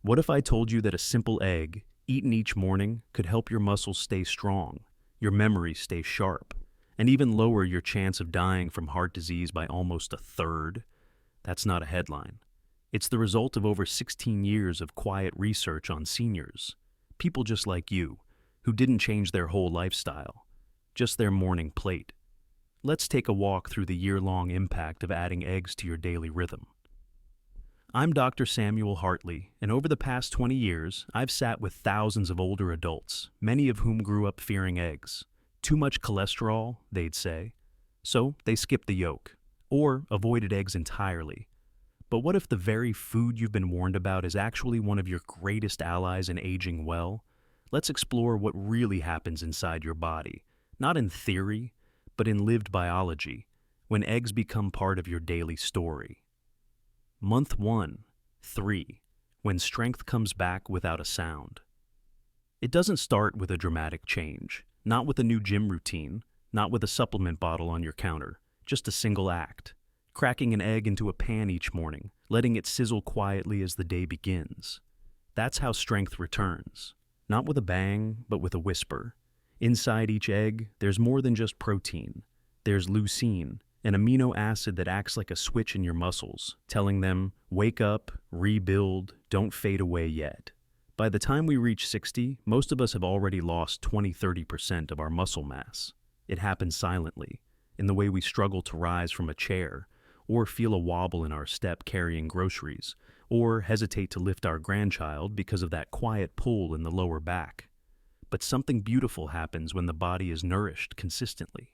What if I told you that a simple egg, eaten each morning, could help your muscles stay strong, your memory stay sharp, and even lower your chance of dying from heart disease by almost a third? That's not a headline. It's the result of over 16 years of quiet research on seniors, people just like you, who didn't change their whole lifestyle, just their morning plate. Let's take a walk through the year-long impact of adding eggs to your daily rhythm. I'm Dr. Samuel Hartley, and over the past 20 years, I've sat with thousands of older adults, many of whom grew up fearing eggs. Too much cholesterol, they'd say. So they skipped the yolk, or avoided eggs entirely. But what if the very food you've been warned about is actually one of your greatest allies in aging well? Let's explore what really happens inside your body, not in theory, but in lived biology, when eggs become part of your daily story. Month 1, 3, when strength comes back without a sound. It doesn't start with a dramatic change, not with a new gym routine, not with a supplement bottle on your counter, just a single act. Cracking an egg into a pan each morning, letting it sizzle quietly as the day begins. That's how strength returns. Not with a bang, but with a whisper. Inside each egg, there's more than just protein. There's leucine, an amino acid that acts like a switch in your muscles, telling them, wake up, rebuild, don't fade away yet. By the time we reach 60, most of us have already lost 20–30% of our muscle mass. It happens silently, in the way we struggle to rise from a chair, or feel a wobble in our step carrying groceries, or hesitate to lift our grandchild because of that quiet pull in the lower back. But something beautiful happens when the body is nourished consistently.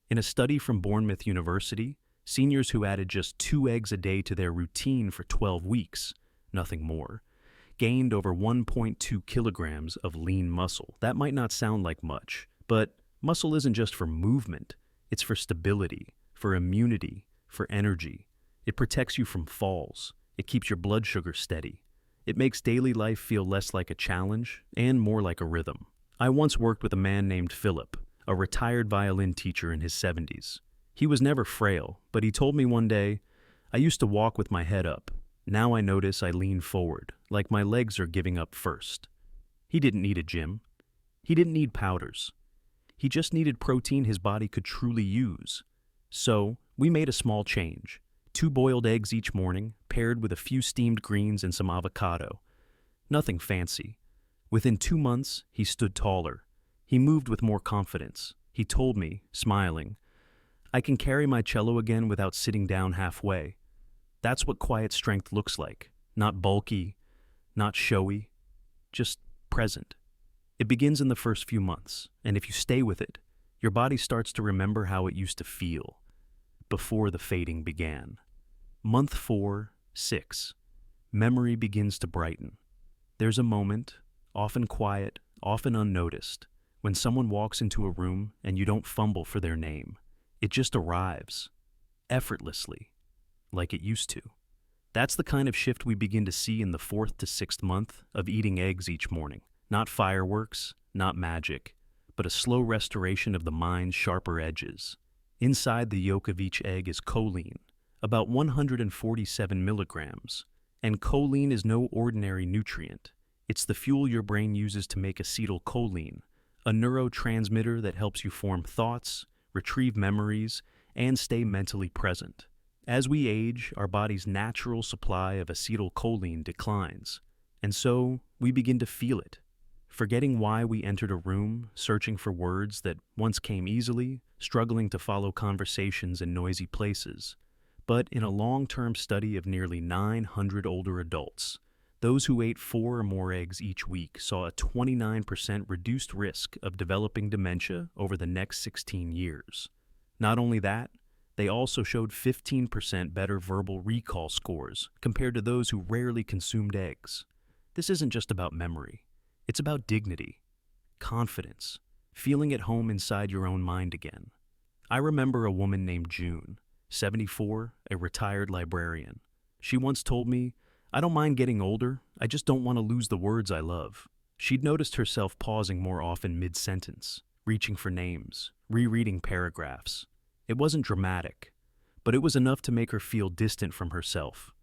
In a study from Bournemouth University, seniors who added just 2 eggs a day to their routine for 12 weeks, nothing more, gained over 1.2 kilograms of lean muscle. That might not sound like much, but muscle isn't just for movement, it's for stability, for immunity, for energy. It protects you from falls. It keeps your blood sugar steady. It makes daily life feel less like a challenge and more like a rhythm. I once worked with a man named Philip, a retired violin teacher in his 70s. He was never frail, but he told me one day, I used to walk with my head up. Now I notice I lean forward, like my legs are giving up first. He didn't need a gym. He didn't need powders. He just needed protein his body could truly use. So, we made a small change. 2 boiled eggs each morning, paired with a few steamed greens and some avocado. Nothing fancy. Within 2 months, he stood taller. He moved with more confidence. He told me, smiling, I can carry my cello again without sitting down halfway. That's what quiet strength looks like. Not bulky, not showy, just present. It begins in the first few months, and if you stay with it, your body starts to remember how it used to feel before the fading began. Month 4, 6. Memory begins to brighten. There's a moment, often quiet, often unnoticed, when someone walks into a room and you don't fumble for their name. It just arrives, effortlessly, like it used to. That's the kind of shift we begin to see in the 4th to 6th month of eating eggs each morning. Not fireworks, not magic, but a slow restoration of the mind's sharper edges. Inside the yolk of each egg is choline, about 147 milligrams. And choline is no ordinary nutrient. It's the fuel your brain uses to make acetylcholine, a neurotransmitter that helps you form thoughts, retrieve memories, and stay mentally present. As we age, our body's natural supply of acetylcholine declines, and so we begin to feel it. Forgetting why we entered a room, searching for words that once came easily, struggling to follow conversations in noisy places. But in a long-term study of nearly 900 older adults, those who ate 4 or more eggs each week saw a 29% reduced risk of developing dementia over the next 16 years. Not only that, they also showed 15% better verbal recall scores compared to those who rarely consumed eggs. This isn't just about memory. It's about dignity, confidence, feeling at home inside your own mind again. I remember a woman named June, 74, a retired librarian. She once told me, I don't mind getting older, I just don't want to lose the words I love. She'd noticed herself pausing more often mid-sentence, reaching for names, rereading paragraphs. It wasn't dramatic, but it was enough to make her feel distant from herself.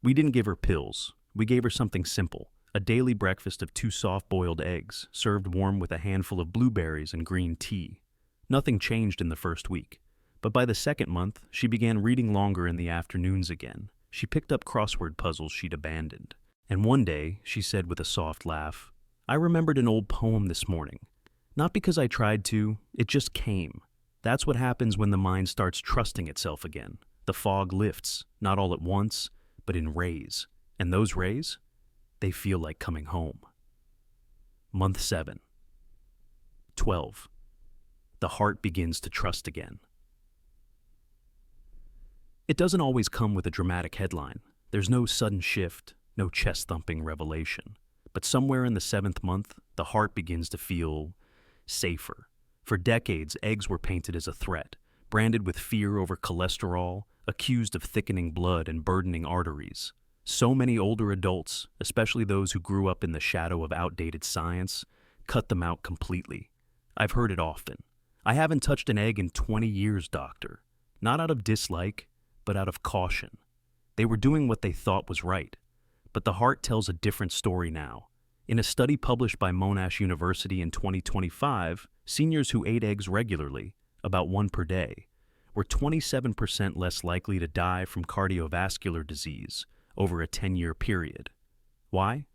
We didn't give her pills. We gave her something simple, a daily breakfast of 2 soft-boiled eggs, served warm with a handful of blueberries and green tea. Nothing changed in the first week, but by the second month, she began reading longer in the afternoons again. She picked up crossword puzzles she'd abandoned. And one day, she said with a soft laugh, "I remembered an old poem this morning. Not because I tried to, it just came." That's what happens when the mind starts trusting itself again. The fog lifts, not all at once, but in rays. And those rays? They feel like coming home. Month 7. 12. The heart begins to trust again. It doesn't always come with a dramatic headline. There's no sudden shift, no chest-thumping revelation. But somewhere in the 7th month, the heart begins to feel safer. For decades, eggs were painted as a threat, branded with fear over cholesterol, accused of thickening blood and burdening arteries. So many older adults, especially those who grew up in the shadow of outdated science, cut them out completely. I've heard it often. "I haven't touched an egg in 20 years, doctor." Not out of dislike, but out of caution. They were doing what they thought was right. But the heart tells a different story now. In a study published by Monash University in 2025, seniors who ate eggs regularly, about 1 per day, were 27% less likely to die from cardiovascular disease over a 10-year period. Why?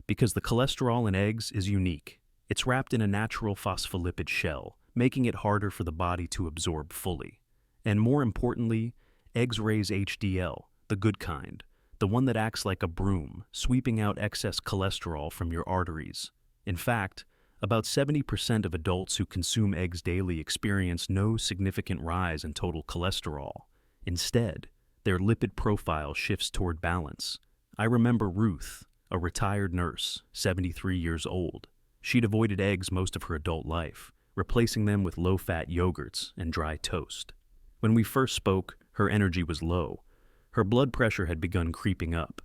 Because the cholesterol in eggs is unique. It's wrapped in a natural phospholipid shell, making it harder for the body to absorb fully. And more importantly, eggs raise HDL, the good kind, the one that acts like a broom, sweeping out excess cholesterol from your arteries. In fact, about 70% of adults who consume eggs daily experience no significant rise in total cholesterol. Instead, their lipid profile shifts toward balance. I remember Ruth, a retired nurse, 73 years old. She'd avoided eggs most of her adult life, replacing them with low-fat yogurts and dry toast. When we first spoke, her energy was low. Her blood pressure had begun creeping up,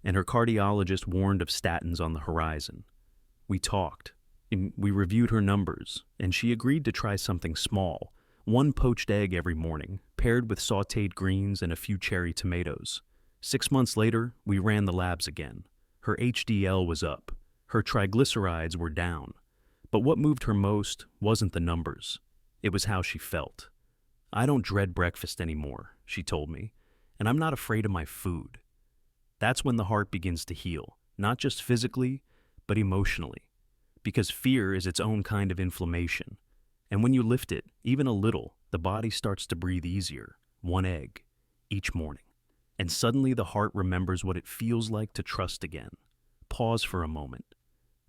and her cardiologist warned of statins on the horizon. We talked, and we reviewed her numbers, and she agreed to try something small, 1 poached egg every morning, paired with sautéed greens and a few cherry tomatoes. 6 months later, we ran the labs again. Her HDL was up. Her triglycerides were down. But what moved her most wasn't the numbers. It was how she felt. "I don't dread breakfast anymore," she told me, "and I'm not afraid of my food." That's when the heart begins to heal, not just physically, but emotionally. Because fear is its own kind of inflammation. And when you lift it, even a little, the body starts to breathe easier, 1 egg, each morning. And suddenly the heart remembers what it feels like to trust again. Pause for a moment.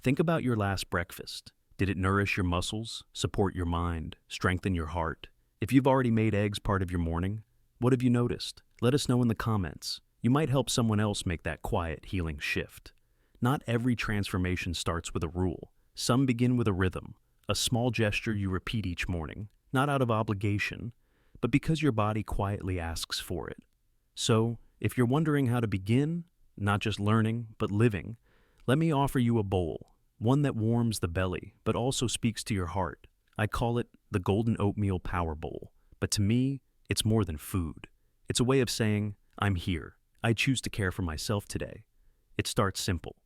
Think about your last breakfast. Did it nourish your muscles, support your mind, strengthen your heart? If you've already made eggs part of your morning, what have you noticed? Let us know in the comments. You might help someone else make that quiet, healing shift. Not every transformation starts with a rule. Some begin with a rhythm, a small gesture you repeat each morning, not out of obligation, but because your body quietly asks for it. So, if you're wondering how to begin, not just learning, but living, let me offer you a bowl, one that warms the belly, but also speaks to your heart. I call it the Golden Oatmeal Power Bowl, but to me, it's more than food. It's a way of saying, I'm here. I choose to care for myself today. It starts simple.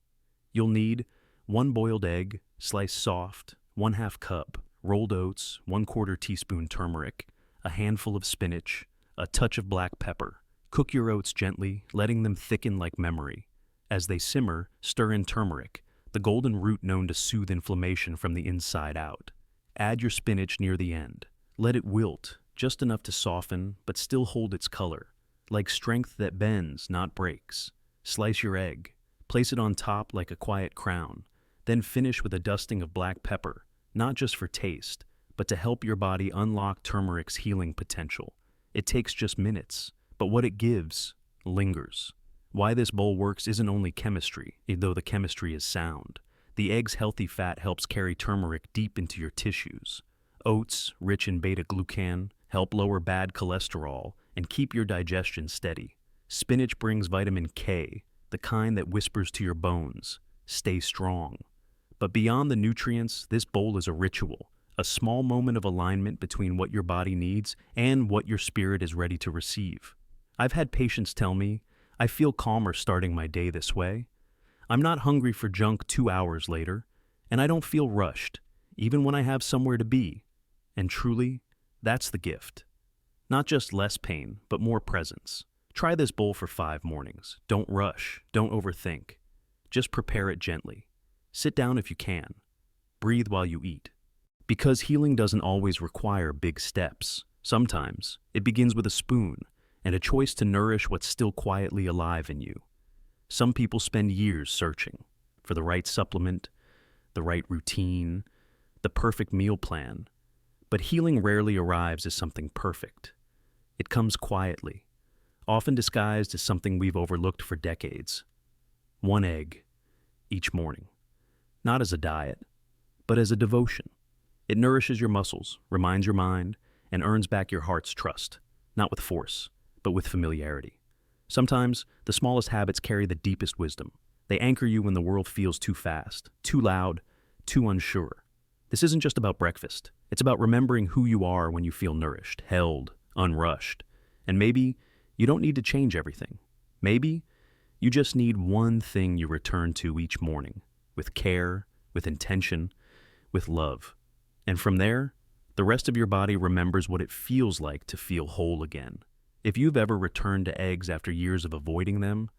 You'll need 1 boiled egg, sliced soft, 1/2 cup, rolled oats, 1/4 teaspoon turmeric, a handful of spinach, a touch of black pepper. Cook your oats gently, letting them thicken like memory. As they simmer, stir in turmeric, the golden root known to soothe inflammation from the inside out. Add your spinach near the end. Let it wilt, just enough to soften, but still hold its color. Like strength that bends, not breaks. Slice your egg. Place it on top like a quiet crown. Then finish with a dusting of black pepper, not just for taste, but to help your body unlock turmeric's healing potential. It takes just minutes, but what it gives lingers. Why this bowl works isn't only chemistry, though the chemistry is sound. The egg's healthy fat helps carry turmeric deep into your tissues. Oats, rich in beta-glucan, help lower bad cholesterol and keep your digestion steady. Spinach brings vitamin K, the kind that whispers to your bones, stay strong. But beyond the nutrients, this bowl is a ritual, a small moment of alignment between what your body needs and what your spirit is ready to receive. I've had patients tell me, I feel calmer starting my day this way. I'm not hungry for junk 2 hours later, and I don't feel rushed, even when I have somewhere to be. And truly, that's the gift. Not just less pain, but more presence. Try this bowl for 5 mornings. Don't rush. Don't overthink. Just prepare it gently. Sit down if you can. Breathe while you eat. Because healing doesn't always require big steps. Sometimes it begins with a spoon and a choice to nourish what's still quietly alive in you. Some people spend years searching for the right supplement, the right routine, the perfect meal plan. But healing rarely arrives as something perfect. It comes quietly, often disguised as something we've overlooked for decades. 1 egg each morning. Not as a diet, but as a devotion. It nourishes your muscles, reminds your mind, and earns back your heart's trust, not with force, but with familiarity. Sometimes, the smallest habits carry the deepest wisdom. They anchor you when the world feels too fast, too loud, too unsure. This isn't just about breakfast. It's about remembering who you are when you feel nourished, held, unrushed. And maybe you don't need to change everything. Maybe you just need one thing you return to each morning, with care, with intention, with love. And from there, the rest of your body remembers what it feels like to feel whole again. If you've ever returned to eggs after years of avoiding them,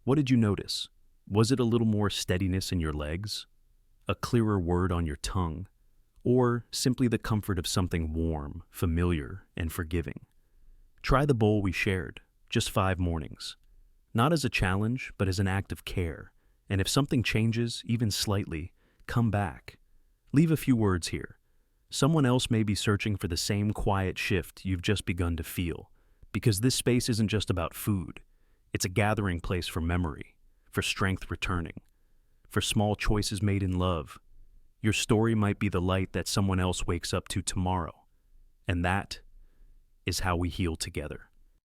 what did you notice? Was it a little more steadiness in your legs? A clearer word on your tongue? Or simply the comfort of something warm, familiar, and forgiving? Try the bowl we shared, just 5 mornings. Not as a challenge, but as an act of care. And if something changes, even slightly, come back. Leave a few words here. Someone else may be searching for the same quiet shift you've just begun to feel. Because this space isn't just about food. It's a gathering place for memory, for strength returning, for small choices made in love. Your story might be the light that someone else wakes up to tomorrow. And that is how we heal together.